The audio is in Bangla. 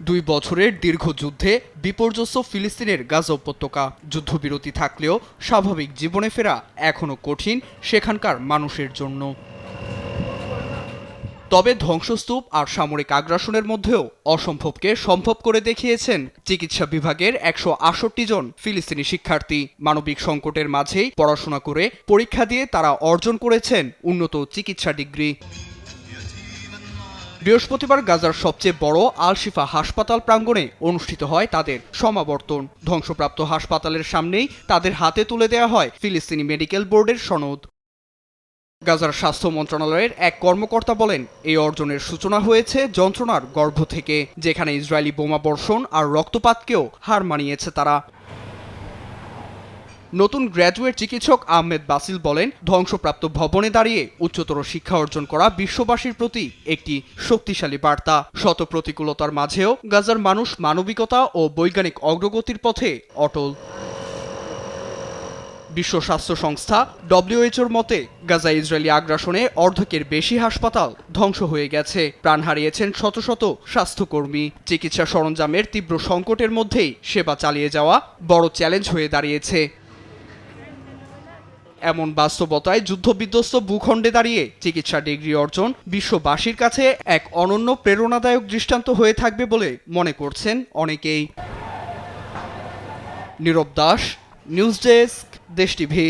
2 বছরের দীর্ঘ যুদ্ধে বিপর্যস্ত ফিলিস্তিনের গাজা উপত্যকা। যুদ্ধবিরতি থাকলেও স্বাভাবিক জীবনে ফেরা এখনো কঠিন সেখানকার মানুষের জন্য। তবে ধ্বংসস্তূপ আর সামরিক আগ্রাসনের মধ্যেও অসম্ভবকে সম্ভব করে দেখিয়েছেন চিকিৎসা বিভাগের 168 জন ফিলিস্তিনি শিক্ষার্থী। মানবিক সংকটের মাঝেই পড়াশোনা করে পরীক্ষা দিয়ে তারা অর্জন করেছেন উন্নত চিকিৎসা ডিগ্রি। বৃহস্পতিবার গাজার সবচেয়ে বড় আল শিফা হাসপাতাল প্রাঙ্গণে অনুষ্ঠিত হয় তাদের সমাবর্তন। ধ্বংসপ্রাপ্ত হাসপাতালের সামনেই তাদের হাতে তুলে দেওয়া হয় ফিলিস্তিনি মেডিকেল বোর্ডের সনদ। গাজার স্বাস্থ্য মন্ত্রণালয়ের এক কর্মকর্তা বলেন, এই অর্জনের সূচনা হয়েছে যন্ত্রণার গর্ভ থেকে, যেখানে ইসরায়েলি বোমাবর্ষণ আর রক্তপাতকেও হার মানিয়েছে তারা। নতুন গ্র্যাজুয়েট চিকিৎসক আহমেদ বাসিল বলেন, ধ্বংসপ্রাপ্ত ভবনে দাঁড়িয়ে উচ্চতর শিক্ষা অর্জন করা বিশ্ববাসীর প্রতি একটি শক্তিশালী বার্তা। শত প্রতিকূলতার মাঝেও গাজার মানুষ মানবিকতা ও বৈজ্ঞানিক অগ্রগতির পথে অটল। বিশ্ব স্বাস্থ্য সংস্থা WHO মতে গাজায় ইসরায়েলি আগ্রাসনে অর্ধেকের বেশি হাসপাতাল ধ্বংস হয়ে গেছে। প্রাণ হারিয়েছেন শত শত স্বাস্থ্যকর্মী। চিকিৎসা সরঞ্জামের তীব্র সংকটের মধ্যেই সেবা চালিয়ে যাওয়া বড় চ্যালেঞ্জ হয়ে দাঁড়িয়েছে। এমন বাস্তবতায় যুদ্ধবিধ্বস্ত ভূখণ্ডে দাঁড়িয়ে চিকিৎসা ডিগ্রি অর্জন বিশ্ববাসীর কাছে এক অনন্য প্রেরণাদায়ক দৃষ্টান্ত হয়ে থাকবে বলে মনে করছেন অনেকেই। নীরব দাস, নিউজ ডেস্ক, দেশ টিভি।